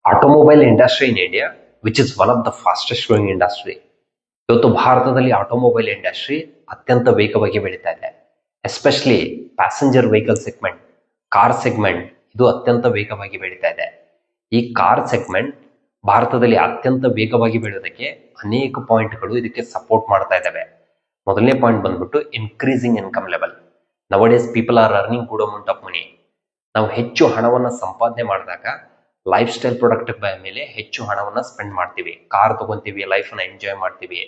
Automobile industry in India which is one of the fastest growing industry. ಇವತ್ತು ಭಾರತದಲ್ಲಿ automobile industry ಅತ್ಯಂತ ವೇಗವಾಗಿ ಬೆಳೀತಾ ಇದೆ. Especially passenger vehicle segment, car segment ಇದು ಅತ್ಯಂತ ವೇಗವಾಗಿ ಬೆಳೀತಾ ಇದೆ. ಈ ಕಾರ್ ಸೆಗ್ಮೆಂಟ್ ಭಾರತದಲ್ಲಿ ಅತ್ಯಂತ ವೇಗವಾಗಿ ಬೆಳೆಯೋದಕ್ಕೆ ಅನೇಕ ಪಾಯಿಂಟ್ಗಳು ಇದಕ್ಕೆ ಸಪೋರ್ಟ್ ಮಾಡ್ತಾ ಇದ್ದಾವೆ. ಮೊದಲನೇ ಪಾಯಿಂಟ್ ಬಂದ್ಬಿಟ್ಟು increasing income level. Nowadays people are earning good amount of money. ನಾವು ಹೆಚ್ಚು ಹಣವನ್ನು ಸಂಪಾದನೆ ಮಾಡಿದಾಗ ಲೈಫ್ ಸ್ಟೈಲ್ ಪ್ರಾಡಕ್ಟ್ ಮೇಲೆ ಹೆಚ್ಚು ಹಣವನ್ನು ಸ್ಪೆಂಡ್ ಮಾಡ್ತೀವಿ. ಕಾರ್ ತಗೊಂತೀವಿ, ಲೈಫ್ನ ಎಂಜಾಯ್ ಮಾಡ್ತೀವಿ.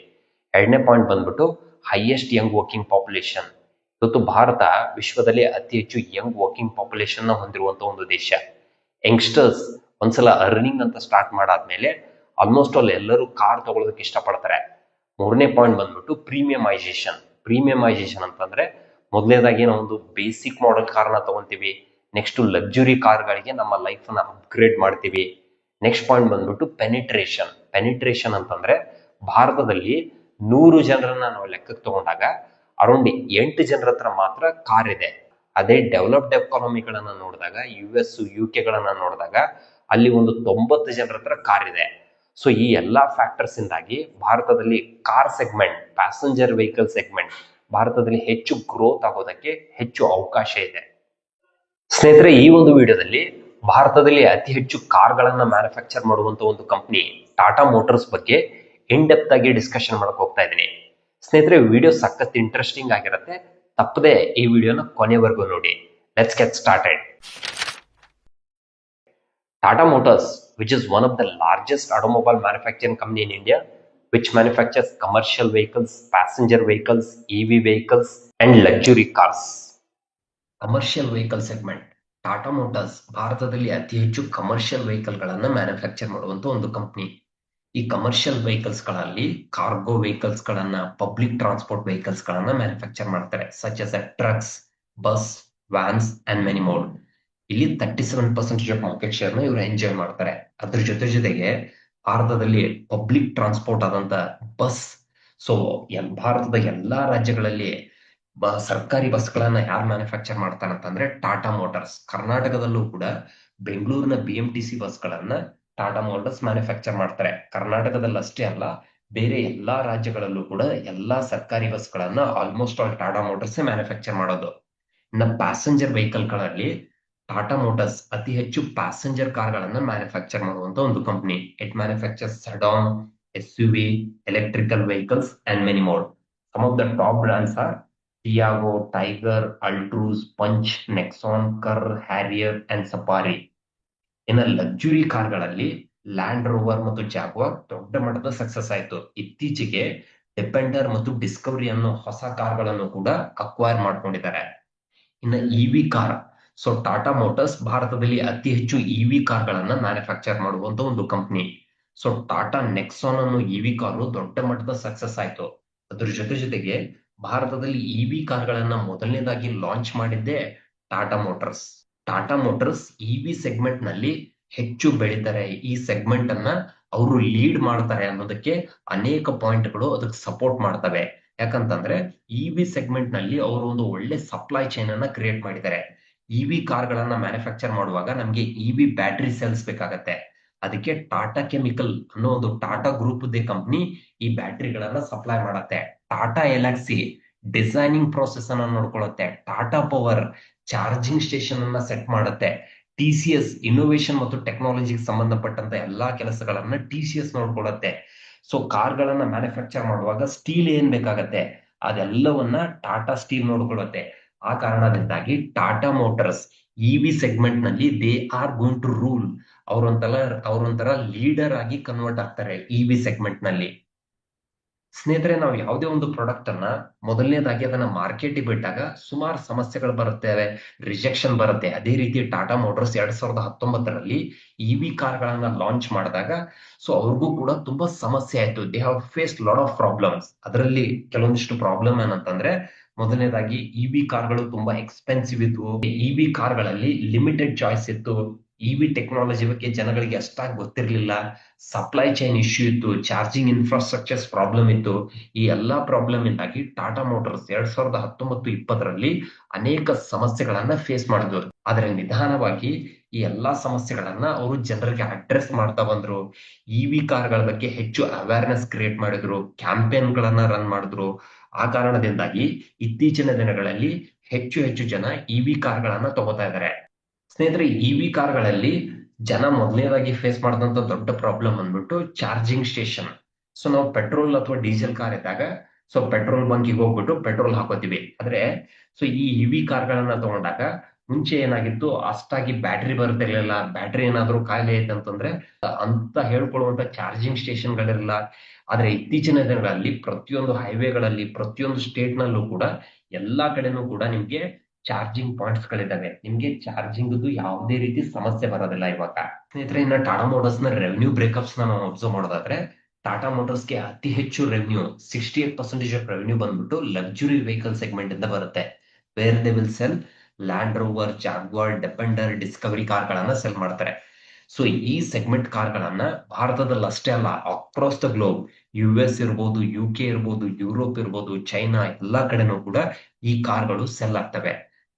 ಎರಡನೇ ಪಾಯಿಂಟ್ ಬಂದ್ಬಿಟ್ಟು ಹೈಯೆಸ್ಟ್ ಯಂಗ್ ವರ್ಕಿಂಗ್ ಪಾಪ್ಯುಲೇಷನ್. ಇವತ್ತು ಭಾರತ ವಿಶ್ವದಲ್ಲಿ ಅತಿ ಹೆಚ್ಚು ಯಂಗ್ ವರ್ಕಿಂಗ್ ಪಾಪ್ಯುಲೇಷನ್ ಹೊಂದಿರುವಂತ ಒಂದು ದೇಶ. ಯಂಗ್ಸ್ಟರ್ಸ್ ಒಂದ್ಸಲ ಅರ್ನಿಂಗ್ ಅಂತ ಸ್ಟಾರ್ಟ್ ಮಾಡಾದ್ಮೇಲೆ ಆಲ್ಮೋಸ್ಟ್ ಆಲ್ ಎಲ್ಲರೂ ಕಾರ್ ತಗೊಳ್ಳೋದಕ್ಕೆ ಇಷ್ಟಪಡ್ತಾರೆ. ಮೂರನೇ ಪಾಯಿಂಟ್ ಬಂದ್ಬಿಟ್ಟು ಪ್ರೀಮಿಯಮೈಸೇಷನ್. ಪ್ರೀಮಿಯಮೈಸೇಷನ್ ಅಂತಂದ್ರೆ ಮೊದಲನೇದಾಗಿ ನಾವು ಒಂದು ಬೇಸಿಕ್ ಮಾಡೆಲ್ ಕಾರ್ನ ತಗೊಂತೀವಿ. ನೆಕ್ಸ್ಟ್ ಲಕ್ಸುರಿ ಕಾರ್ಗಳಿಗೆ ನಮ್ಮ ಲೈಫ್ ನ ಅಪ್ಗ್ರೇಡ್ ಮಾಡ್ತೀವಿ. ನೆಕ್ಸ್ಟ್ ಪಾಯಿಂಟ್ ಬಂದ್ಬಿಟ್ಟು ಪೆನಿಟ್ರೇಷನ್. ಪೆನಿಟ್ರೇಷನ್ ಅಂತಂದ್ರೆ ಭಾರತದಲ್ಲಿ 100 ಜನರನ್ನ ನಾವು ಲೆಕ್ಕಕ್ಕೆ ತಗೊಂಡಾಗ ಅರೌಂಡ್ 8 ಜನರ ಹತ್ರ ಮಾತ್ರ ಕಾರ್ ಇದೆ. ಅದೇ ಡೆವಲಪ್ಡ್ ಎಕಾನಮಿಗಳನ್ನ ನೋಡಿದಾಗ, US UK ಗಳನ್ನ ನೋಡಿದಾಗ ಅಲ್ಲಿ ಒಂದು 90 ಜನರ ಹತ್ರ ಕಾರ್ ಇದೆ. ಸೊ ಈ ಎಲ್ಲಾ ಫ್ಯಾಕ್ಟರ್ಸ್ ಇಂದಾಗಿ ಭಾರತದಲ್ಲಿ car segment, passenger vehicle segment ಭಾರತದಲ್ಲಿ ಹೆಚ್ಚು ಗ್ರೋತ್ ಆಗೋದಕ್ಕೆ ಹೆಚ್ಚು ಅವಕಾಶ ಇದೆ. ಸ್ನೇಹಿತರೆ, ಈ ಒಂದು ವಿಡಿಯೋದಲ್ಲಿ ಭಾರತದಲ್ಲಿ ಅತಿ ಹೆಚ್ಚು ಕಾರ್ಗಳನ್ನ ಮ್ಯಾನುಫ್ಯಾಕ್ಚರ್ ಮಾಡುವಂತ ಒಂದು ಕಂಪನಿ ಟಾಟಾ ಮೋಟರ್ಸ್ ಬಗ್ಗೆ ಇನ್ ಡೆಪ್ತ್ ಆಗಿ ಡಿಸ್ಕಷನ್ ಮಾಡಕ್ ಹೋಗ್ತಾ ಇದ್ದೀನಿ. ಸ್ನೇಹಿತರೆ, ವಿಡಿಯೋ ಸಖತ್ ಇಂಟ್ರೆಸ್ಟಿಂಗ್ ಆಗಿರುತ್ತೆ. ತಪ್ಪದೆ ಈ ವಿಡಿಯೋನ ಕೊನೆವರೆಗೂ ನೋಡಿ. Let's get started. Tata Motors, which is one of the largest automobile manufacturing company in India, which manufactures commercial vehicles, passenger vehicles, EV vehicles, and luxury cars. Commercial vehicle segment. Tata motors ಭಾರತದಲ್ಲಿ ಅತಿ ಹೆಚ್ಚು commercial vehicle ಗಳನ್ನ manufacture ಮಾಡುವಂತ ಒಂದು company. ಈ commercial vehicles ಗಳಲ್ಲಿ cargo vehicles ಗಳನ್ನ, public transport vehicles ಗಳನ್ನ ಮ್ಯಾನುಫ್ಯಾಕ್ಚರ್ ಮಾಡ್ತಾರೆ, such as trucks, bus, wands and many more. ಇಲ್ಲಿ 37% ಆಫ್ ಮಾರ್ಕೆಟ್ ಶೇರ್ ನ ಇವರು ಎಂಜಾಯ್ ಮಾಡ್ತಾರೆ. ಅದ್ರ ಜೊತೆಗೆ ಭಾರತದಲ್ಲಿ ಪಬ್ಲಿಕ್ ಟ್ರಾನ್ಸ್ಪೋರ್ಟ್ ಆದಂತ ಬಸ್, ಸೊ ಭಾರತದ ಎಲ್ಲಾ ರಾಜ್ಯಗಳಲ್ಲಿ ಸರ್ಕಾರಿ ಬಸ್ಗಳನ್ನ ಯಾರು ಮ್ಯಾನುಫ್ಯಾಕ್ಚರ್ ಮಾಡ್ತಾರೆ ಅಂತಂದ್ರೆ ಟಾಟಾ ಮೋಟಾರ್ಸ್. ಕರ್ನಾಟಕದಲ್ಲೂ ಕೂಡ ಬೆಂಗಳೂರಿನ BMTC ಬಸ್ಗಳನ್ನ ಟಾಟಾ ಮೋಟಾರ್ಸ್ ಮ್ಯಾನುಫ್ಯಾಕ್ಚರ್ ಮಾಡ್ತಾರೆ. ಕರ್ನಾಟಕದಲ್ಲಿ ಅಷ್ಟೇ ಅಲ್ಲ, ಬೇರೆ ಎಲ್ಲಾ ರಾಜ್ಯಗಳಲ್ಲೂ ಕೂಡ ಎಲ್ಲಾ ಸರ್ಕಾರಿ ಬಸ್ಗಳನ್ನ almost all Tata Motors manufacture ಮಾಡೋದು. ಇನ್ನು ಪ್ಯಾಸೆಂಜರ್ ವೆಹಿಕಲ್ ಗಳಲ್ಲಿ ಟಾಟಾ ಮೋಟಾರ್ಸ್ ಅತಿ ಹೆಚ್ಚು ಪ್ಯಾಸೆಂಜರ್ ಕಾರ್ಗಳನ್ನ ಮ್ಯಾನುಫ್ಯಾಕ್ಚರ್ ಮಾಡುವಂತ ಒಂದು company. It manufactures sedan, SUV, electrical vehicles and many more. Some of the top brands are Tiago, Tigor, Altroz, Punch, Nexon, Curvv, Harrier and Safari. ಇನ್ನು luxury ಕಾರ್ಗಳಲ್ಲಿ Land Rover ಮತ್ತು Jaguar ದೊಡ್ಡ ಮಟ್ಟದ success ಆಯ್ತು. ಇತ್ತೀಚೆಗೆ defender ಮತ್ತು Discovery ಅನ್ನೋ ಹೊಸ ಕಾರ್ಗಳನ್ನು ಕೂಡ ಅಕ್ವೈರ್ ಮಾಡ್ಕೊಂಡಿದ್ದಾರೆ. ಇನ್ನು EV car, so Tata motors ಭಾರತದಲ್ಲಿ ಅತಿ ಹೆಚ್ಚು EV ಕಾರ್ಗಳನ್ನ ಮ್ಯಾನುಫ್ಯಾಕ್ಚರ್ ಮಾಡುವಂತ ಒಂದು ಕಂಪನಿ. ಸೊ ಟಾಟಾ ನೆಕ್ಸಾನ್ ಅನ್ನೋ EV ಕಾರು ದೊಡ್ಡ ಮಟ್ಟದ ಸಕ್ಸಸ್ ಆಯ್ತು. ಅದ್ರ ಜೊತೆಗೆ ಭಾರತದಲ್ಲಿ EV ಕಾರ್ಗಳನ್ನ ಮೊದಲನೇದಾಗಿ ಲಾಂಚ್ ಮಾಡಿದ್ದೆ Tata motors. Tata Motors EV segment ನಲ್ಲಿ ಹೆಚ್ಚು ಬೆಳೀತಾರೆ. ಈ ಸೆಗ್ಮೆಂಟ್ ಅನ್ನ ಅವರು ಲೀಡ್ ಮಾಡ್ತಾರೆ ಅನ್ನೋದಕ್ಕೆ ಅನೇಕ ಪಾಯಿಂಟ್ಗಳು ಅದಕ್ಕೆ ಸಪೋರ್ಟ್ ಮಾಡ್ತವೆ. ಯಾಕಂತಂದ್ರೆ EV ಸೆಗ್ಮೆಂಟ್ ನಲ್ಲಿ ಅವರು ಒಂದು ಒಳ್ಳೆ ಸಪ್ಲೈ ಚೈನ್ ಅನ್ನ ಕ್ರಿಯೇಟ್ ಮಾಡಿದ್ದಾರೆ. EV ಕಾರ್ಗಳನ್ನ ಮ್ಯಾನುಫ್ಯಾಕ್ಚರ್ ಮಾಡುವಾಗ ನಮ್ಗೆ EV ಬ್ಯಾಟರಿ ಸೆಲ್ಸ್ ಬೇಕಾಗತ್ತೆ. ಅದಕ್ಕೆ ಟಾಟಾ ಕೆಮಿಕಲ್ ಅನ್ನೋ ಒಂದು ಟಾಟಾ ಗ್ರೂಪ್ ಕಂಪನಿ ಈ ಬ್ಯಾಟರಿಗಳನ್ನ ಸಪ್ಲೈ ಮಾಡತ್ತೆ. ಟಾಟಾ ಎಲಾಕ್ಸಿ ಡಿಸೈನಿಂಗ್ ಪ್ರೋಸೆಸ್ ಅನ್ನ ನೋಡ್ಕೊಳ್ಳುತ್ತೆ. ಟಾಟಾ ಪವರ್ ಚಾರ್ಜಿಂಗ್ ಸ್ಟೇಷನ್ ಅನ್ನ ಸೆಟ್ ಮಾಡುತ್ತೆ. TCS ಇನ್ನೋವೇಷನ್ ಮತ್ತು ಟೆಕ್ನಾಲಜಿಗೆ ಸಂಬಂಧಪಟ್ಟಂತ ಎಲ್ಲಾ ಕೆಲಸಗಳನ್ನ TCS ನೋಡ್ಕೊಳ್ಳುತ್ತೆ. ಸೊ ಕಾರ್ಗಳನ್ನ ಮ್ಯಾನುಫ್ಯಾಕ್ಚರ್ ಮಾಡುವಾಗ ಸ್ಟೀಲ್ ಏನ್ ಬೇಕಾಗತ್ತೆ ಅದೆಲ್ಲವನ್ನ ಟಾಟಾ ಸ್ಟೀಲ್ ನೋಡ್ಕೊಳ್ಳುತ್ತೆ. ಆ ಕಾರಣದಿಂದಾಗಿ ಟಾಟಾ ಮೋಟಾರ್ಸ್ EV ಸೆಗ್ಮೆಂಟ್ ನಲ್ಲಿ they are going to rule. ಅವರೊಂಥರ ಲೀಡರ್ ಆಗಿ ಕನ್ವರ್ಟ್ ಆಗ್ತಾರೆ EV ಸೆಗ್ಮೆಂಟ್ ನಲ್ಲಿ. ಸ್ನೇಹಿತರೆ, ನಾವು ಯಾವುದೇ ಒಂದು ಪ್ರಾಡಕ್ಟ್ ಅನ್ನ ಮೊದಲನೇದಾಗಿ ಅದನ್ನ ಮಾರ್ಕೆಟಿಗೆ ಬಿಟ್ಟಾಗ ಸುಮಾರು ಸಮಸ್ಯೆಗಳು ಬರುತ್ತೆ, ರಿಜೆಕ್ಷನ್ ಬರುತ್ತೆ. ಅದೇ ರೀತಿ ಟಾಟಾ ಮೋಟಾರ್ಸ್ 2019ರಲ್ಲಿ EV ಕಾರ್ಗಳನ್ನ ಲಾಂಚ್ ಮಾಡಿದಾಗ ಸೊ ಅವ್ರಿಗೂ ಕೂಡ ತುಂಬಾ ಸಮಸ್ಯೆ ಆಯ್ತು. They have faced lot of problems. ಅದರಲ್ಲಿ ಕೆಲವೊಂದಿಷ್ಟು ಪ್ರಾಬ್ಲಮ್ ಏನಂತಂದ್ರೆ, ಮೊದಲನೇದಾಗಿ EV ಕಾರ್ಗಳು ತುಂಬಾ ಎಕ್ಸ್ಪೆನ್ಸಿವ್ ಇದ್ವು. EV ಕಾರ್ಗಳಲ್ಲಿ ಲಿಮಿಟೆಡ್ ಚಾಯ್ಸ್ ಇತ್ತು. EV ಟೆಕ್ನಾಲಜಿ ಬಗ್ಗೆ ಜನಗಳಿಗೆ ಅಷ್ಟಾಗಿ ಗೊತ್ತಿರಲಿಲ್ಲ. ಸಪ್ಲೈ ಚೈನ್ ಇಶ್ಯೂ ಇತ್ತು, ಚಾರ್ಜಿಂಗ್ ಇನ್ಫ್ರಾಸ್ಟ್ರಕ್ಚರ್ಸ್ ಪ್ರಾಬ್ಲಮ್ ಇತ್ತು. ಈ ಎಲ್ಲಾ ಪ್ರಾಬ್ಲಮ್ ಇಂದಾಗಿ ಟಾಟಾ ಮೋಟಾರ್ಸ್ 2019-20ರಲ್ಲಿ ಅನೇಕ ಸಮಸ್ಯೆಗಳನ್ನ ಫೇಸ್ ಮಾಡಿದ್ರು. ಆದ್ರೆ ನಿಧಾನವಾಗಿ ಈ ಎಲ್ಲಾ ಸಮಸ್ಯೆಗಳನ್ನ ಅವರು ಜನರಿಗೆ ಅಡ್ರೆಸ್ ಮಾಡ್ತಾ ಬಂದ್ರು. ಇವಿ ಕಾರ್ಗಳ ಬಗ್ಗೆ ಹೆಚ್ಚು ಅವೇರ್ನೆಸ್ ಕ್ರಿಯೇಟ್ ಮಾಡಿದ್ರು, ಕ್ಯಾಂಪೇನ್ ಗಳನ್ನ ರನ್ ಮಾಡಿದ್ರು. ಆ ಕಾರಣದಿಂದಾಗಿ ಇತ್ತೀಚಿನ ದಿನಗಳಲ್ಲಿ ಹೆಚ್ಚು ಹೆಚ್ಚು ಜನ ಇವಿ ಕಾರ್ಗಳನ್ನ ತಗೋತಾ ಇದ್ದಾರೆ. ಸ್ನೇಹಿತರೆ, ಇವಿ ಕಾರ್ಗಳಲ್ಲಿ ಜನ ಮೊದಲನೇದಾಗಿ ಫೇಸ್ ಮಾಡಿದಂತ ದೊಡ್ಡ ಪ್ರಾಬ್ಲಮ್ ಅಂದ್ಬಿಟ್ಟು ಚಾರ್ಜಿಂಗ್ ಸ್ಟೇಷನ್. ಸೊ ನಾವು ಪೆಟ್ರೋಲ್ ಅಥವಾ ಡೀಸೆಲ್ ಕಾರ್ ಇದ್ದಾಗ ಸೊ ಪೆಟ್ರೋಲ್ ಬಂಕಿಗೆ ಹೋಗ್ಬಿಟ್ಟು ಪೆಟ್ರೋಲ್ ಹಾಕೋತೀವಿ. ಆದ್ರೆ ಸೊ ಈ ಇವಿ ಕಾರ್ಗಳನ್ನ ತಗೊಂಡಾಗ ಮುಂಚೆ ಏನಾಗಿತ್ತು, ಅಷ್ಟಾಗಿ ಬ್ಯಾಟ್ರಿ ಬರ್ತಿರ್ಲಿಲ್ಲ. ಬ್ಯಾಟ್ರಿ ಏನಾದ್ರೂ ಖಾಲಿ ಆಯ್ತು ಅಂತಂದ್ರೆ ಅಂತ ಹೇಳ್ಕೊಳ್ಳುವಂತ ಚಾರ್ಜಿಂಗ್ ಸ್ಟೇಷನ್ ಗಳಿರಲ್ಲ. ಆದ್ರೆ ಇತ್ತೀಚಿನ ದಿನಗಳಲ್ಲಿ ಪ್ರತಿಯೊಂದು ಹೈವೇಗಳಲ್ಲಿ, ಪ್ರತಿಯೊಂದು ಸ್ಟೇಟ್ ನಲ್ಲೂ ಕೂಡ ಎಲ್ಲಾ ಕಡೆನೂ ಕೂಡ ನಿಮ್ಗೆ ಚಾರ್ಜಿಂಗ್ ಪಾಯಿಂಟ್ಸ್ ಗಳಿದಾವೆ. ನಿಮ್ಗೆ ಚಾರ್ಜಿಂಗ್ ಯಾವುದೇ ರೀತಿ ಸಮಸ್ಯೆ ಬರೋದಿಲ್ಲ ಇವಾಗ. ಸ್ನೇಹಿತರೆ, ಇನ್ನ ಟಾಟಾ ಮೋಟರ್ಸ್ ನ ರೆವೆನ್ಯೂ ಬ್ರೇಕಪ್ಸ್ ನಾವು ಅಬ್ಸರ್ವ್ ಮಾಡೋದಾದ್ರೆ, ಟಾಟಾ ಮೋಟರ್ಸ್ ಗೆ ಅತಿ ಹೆಚ್ಚು ರೆವೆನ್ಯೂ 68% ಆಫ್ ರೆವೆನ್ಯೂ ಬಂದ್ಬಿಟ್ಟು ಲಕ್ಸುರಿ ವೆಹಿಕಲ್ ಸೆಗ್ಮೆಂಟ್ ಇಂದ ಬರುತ್ತೆ. Where they will cell land rover, Jaguar, defender, Discovery car ಗಳನ್ನ ಸೆಲ್ ಮಾಡ್ತಾರೆ. ಸೊ ಈ ಸೆಗ್ಮೆಂಟ್ ಕಾರ್ ಗಳನ್ನ ಭಾರತದಲ್ಲಿ ಅಷ್ಟೇ ಅಲ್ಲ, ಅಕ್ರಾಸ್ ದ ಗ್ಲೋಬ್, US ಇರ್ಬೋದು, UK ಇರ್ಬೋದು, ಯುರೋಪ್ ಇರ್ಬೋದು, ಚೈನಾ, ಎಲ್ಲಾ ಕಡೆನೂ ಕೂಡ ಈ ಕಾರ್ಗಳು ಸೆಲ್ ಆಗ್ತವೆ.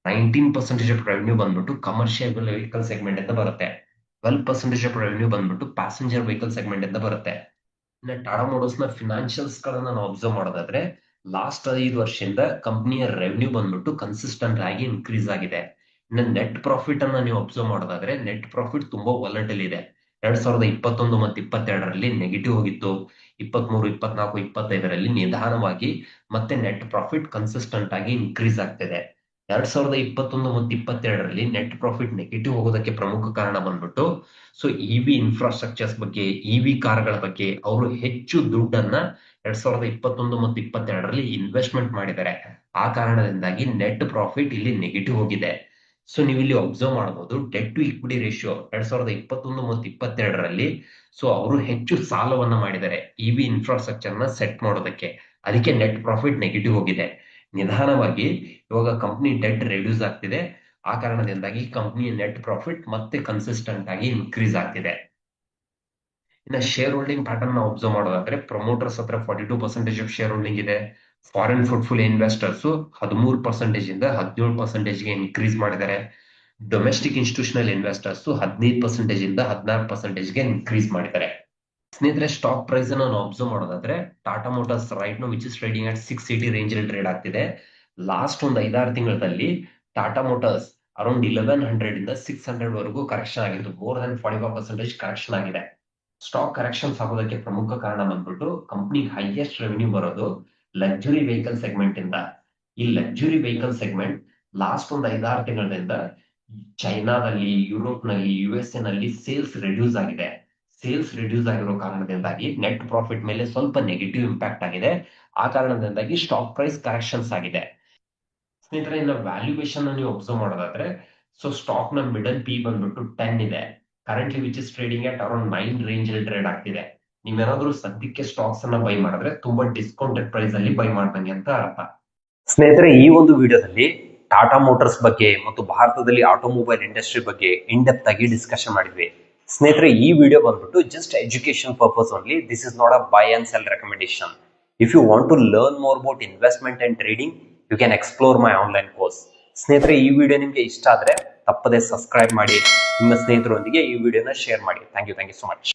19% ಆಫ್ ರೆವೆನ್ಯೂ ಬಂದ್ಬಿಟ್ಟು ಕಮರ್ಷಿಯಲ್ ವೆಹಿಕಲ್ ಸೆಗ್ಮೆಂಟ್ ಇಂದ ಬರುತ್ತೆ. 12% ಆಫ್ ರೆವೆನ್ಯೂ ಬಂದ್ಬಿಟ್ಟು ಪ್ಯಾಸೆಂಜರ್ ವೆಹಿಕಲ್ ಸೆಗ್ಮೆಂಟ್ ಇಂದ ಬರುತ್ತೆ. ಇನ್ನು ಟಾಟಾ ಮೋಟರ್ಸ್ ನ ಫಿನಾನ್ಷಿಯಲ್ಸ್ ಗಳನ್ನ ನಾವು ಅಬ್ಸರ್ವ್ ಮಾಡೋದಾದ್ರೆ, ಲಾಸ್ಟ್ 5 ವರ್ಷದಿಂದ ಕಂಪನಿಯ ರೆವೆನ್ಯೂ ಬಂದ್ಬಿಟ್ಟು ಕನ್ಸಿಸ್ಟೆಂಟ್ ಆಗಿ ಇನ್ಕ್ರೀಸ್ ಆಗಿದೆ. ಇನ್ನು ನೆಟ್ ಪ್ರಾಫಿಟ್ ಅನ್ನ ನೀವು ಅಬ್ಸರ್ವ್ ಮಾಡೋದಾದ್ರೆ, ನೆಟ್ ಪ್ರಾಫಿಟ್ ತುಂಬಾ ವಾಲಟೈಲ್ ಇದೆ. 2021 ಮತ್ತು 22ರಲ್ಲಿ ನೆಗೆಟಿವ್ ಹೋಗಿತ್ತು. 23, 24, 25ರಲ್ಲಿ ನಿಧಾನವಾಗಿ ಮತ್ತೆ ನೆಟ್ ಪ್ರಾಫಿಟ್ ಕನ್ಸಿಸ್ಟೆಂಟ್ ಆಗಿ ಇನ್ಕ್ರೀಸ್ ಆಗ್ತಿದೆ. 2021 ಮತ್ತು 22ರಲ್ಲಿ ನೆಟ್ ಪ್ರಾಫಿಟ್ ನೆಗೆಟಿವ್ ಹೋಗೋದಕ್ಕೆ ಪ್ರಮುಖ ಕಾರಣ ಬಂದ್ಬಿಟ್ಟು ಸೊ ಇವಿ ಇನ್ಫ್ರಾಸ್ಟ್ರಕ್ಚರ್ಸ್ ಬಗ್ಗೆ, ಇವಿ ಕಾರ್ಗಳ ಬಗ್ಗೆ ಅವರು ಹೆಚ್ಚು ದುಡ್ಡನ್ನ 2021 ಮತ್ತು 22ರಲ್ಲಿ ಇನ್ವೆಸ್ಟ್ಮೆಂಟ್ ಮಾಡಿದ್ದಾರೆ. ಆ ಕಾರಣದಿಂದಾಗಿ ನೆಟ್ ಪ್ರಾಫಿಟ್ ಇಲ್ಲಿ ನೆಗೆಟಿವ್ ಹೋಗಿದೆ. ಸೊ ನೀವು ಇಲ್ಲಿ ಅಬ್ಸರ್ವ್ ಮಾಡಬಹುದು, ಡೆಟ್ ಟು ಇಕ್ವಿಟಿ ರೇಷಿಯೋ 2021 ಮತ್ತು 22ರಲ್ಲಿ ಸೊ ಅವರು ಹೆಚ್ಚು ಸಾಲವನ್ನ ಮಾಡಿದ್ದಾರೆ ಇವಿ ಇನ್ಫ್ರಾಸ್ಟ್ರಕ್ಚರ್ ನ ಸೆಟ್ ಮಾಡೋದಕ್ಕೆ. ಅದಕ್ಕೆ ನೆಟ್ ಪ್ರಾಫಿಟ್ ನೆಗೆಟಿವ್ ಹೋಗಿದೆ. ನಿಧಾನವಾಗಿ ಇವಾಗ ಕಂಪನಿ ಡೆಟ್ ರಿಡ್ಯೂಸ್ ಆಗ್ತಿದೆ. ಆ ಕಾರಣದಿಂದಾಗಿ ಕಂಪನಿಯ ನೆಟ್ ಪ್ರಾಫಿಟ್ ಮತ್ತೆ ಕನ್ಸಿಸ್ಟೆಂಟ್ ಆಗಿ ಇನ್ಕ್ರೀಸ್ ಆಗ್ತಿದೆ. ಇನ್ನು ಶೇರ್ ಹೋಲ್ಡಿಂಗ್ ಪ್ಯಾಟರ್ನ್ ನಾವು ಅಬ್ಸರ್ವ್ ಮಾಡೋದಾದ್ರೆ, ಪ್ರಮೋಟರ್ಸ್ ಹತ್ರ 42% ಆಫ್ ಶೇರ್ ಹೋಲ್ಡಿಂಗ್ ಇದೆ. ಫಾರಿನ್ ಪೋರ್ಟ್ಫೋಲಿಯೋ ಇನ್ವೆಸ್ಟರ್ಸ್ 13% ಇಂದ 17% ಗೆ ಇನ್ಕ್ರೀಸ್ ಮಾಡಿದ್ದಾರೆ. ಡೊಮೆಸ್ಟಿಕ್ ಇನ್ಸ್ಟಿಟ್ಯೂಷನಲ್ ಇನ್ವೆಸ್ಟರ್ಸ್ 15% ಇಂದ 16% ಗೆ ಇನ್ಕ್ರೀಸ್ ಮಾಡಿದ್ದಾರೆ. ಸ್ನೇಹಿತರೆ, ಸ್ಟಾಕ್ ಪ್ರೈಸ್ ಅನ್ನು ನಾವು ಅಬ್ಸರ್ವ್ ಮಾಡೋದಾದ್ರೆ, Tata Motors right now which is trading at 680 range ಅಲ್ಲಿ ಟ್ರೇಡ್ ಆಗ್ತಿದೆ. ಲಾಸ್ಟ್ ಒಂದು 5-6 ತಿಂಗಳಲ್ಲಿ ಟಾಟಾ ಮೋಟರ್ಸ್ ಅರೌಂಡ್ 1100 ಇಂದ 600 ವರೆಗೂ ಕರೆಕ್ಷನ್ ಆಗಿತ್ತು. ಮೋರ್ ದನ್ 45% ಕರೆಕ್ಷನ್ ಆಗಿದೆ. ಸ್ಟಾಕ್ ಕರೆಕ್ಷನ್ಸ್ ಆಗೋದಕ್ಕೆ ಪ್ರಮುಖ ಕಾರಣ ಬಂದ್ಬಿಟ್ಟು ಕಂಪ್ನಿಗೆ ಹೈಯೆಸ್ಟ್ ರೆವೆನ್ಯೂ ಬರೋದು ಲಕ್ಸುರಿ ವೆಹಿಕಲ್ ಸೆಗ್ಮೆಂಟ್ ಇಂದ. ಈ ಲಕ್ಸುರಿ ವೆಹಿಕಲ್ ಸೆಗ್ಮೆಂಟ್ ಲಾಸ್ಟ್ ಒಂದು 5-6 ತಿಂಗಳಿಂದ ಚೈನಾದಲ್ಲಿ, ಯುರೋಪ್ ನಲ್ಲಿ, USA ನಲ್ಲಿ ಸೇಲ್ಸ್ ರಿಡ್ಯೂಸ್ ಆಗಿದೆ. ಸೇಲ್ಸ್ ರಿಡ್ಯೂಸ್ ಆಗಿರೋ ಕಾರಣದಿಂದಾಗಿ ನೆಟ್ ಪ್ರಾಫಿಟ್ ಮೇಲೆ ಸ್ವಲ್ಪ ನೆಗೆಟಿವ್ ಇಂಪ್ಯಾಕ್ಟ್ ಆಗಿದೆ. ಆ ಕಾರಣದಿಂದಾಗಿ ಸ್ಟಾಕ್ ಪ್ರೈಸ್ ಕರೆಕ್ಷನ್ಸ್ ಆಗಿದೆ. ಸ್ನೇಹಿತರೆ, ಇನ್ನು ವ್ಯಾಲ್ಯೂಯೇಷನ್ ನೀವು ಅಬ್ಸರ್ವ್ ಮಾಡೋದಾದ್ರೆ, ಸೊ ಸ್ಟಾಕ್ ನ ಮಿಡಲ್ ಪಿ ಬಂದ್ಬಿಟ್ಟು 10 ಇದೆ. Currently which is trading at around 9 range ಅಲ್ಲಿ ಟ್ರೇಡ್ ಆಗ್ತಿದೆ. ನೀವೇನಾದ್ರೂ ಸದ್ಯಕ್ಕೆ ಸ್ಟಾಕ್ಸ್ ಅನ್ನ ಬೈ ಮಾಡಿದ್ರೆ ತುಂಬಾ ಡಿಸ್ಕೌಂಟೆಡ್ ಪ್ರೈಸ್ ಅಲ್ಲಿ ಬೈ ಮಾಡ್ದಂಗೆ ಅಂತ ಅರ್ಥ. ಸ್ನೇಹಿತರೆ, ಈ ಒಂದು ವಿಡಿಯೋದಲ್ಲಿ ಟಾಟಾ ಮೋಟರ್ಸ್ ಬಗ್ಗೆ ಮತ್ತು ಭಾರತದಲ್ಲಿ ಆಟೋಮೊಬೈಲ್ ಇಂಡಸ್ಟ್ರಿ ಬಗ್ಗೆ ಇನ್ ಡೆಪ್ತ್ ಆಗಿ ಡಿಸ್ಕಷನ್ ಮಾಡಿದ್ವಿ. ಸ್ನೇಹಿತರೆ, ಈ ವಿಡಿಯೋ ಬಂದ್ಬಿಟ್ಟು just education purpose only. This is not a buy and sell recommendation. If you want to learn more about investment and trading, you can explore my online course. ಸ್ನೇಹಿತರೆ, ಈ video ನಿಮಗೆ ಇಷ್ಟ ಆದ್ರೆ ತಪ್ಪದೆ ಸಬ್ಸ್ಕ್ರೈಬ್ ಮಾಡಿ, ನಿಮ್ಮ ಸ್ನೇಹಿತರೊಂದಿಗೆ ಈ ವಿಡಿಯೋನ ಶೇರ್ ಮಾಡಿ. Thank you so much.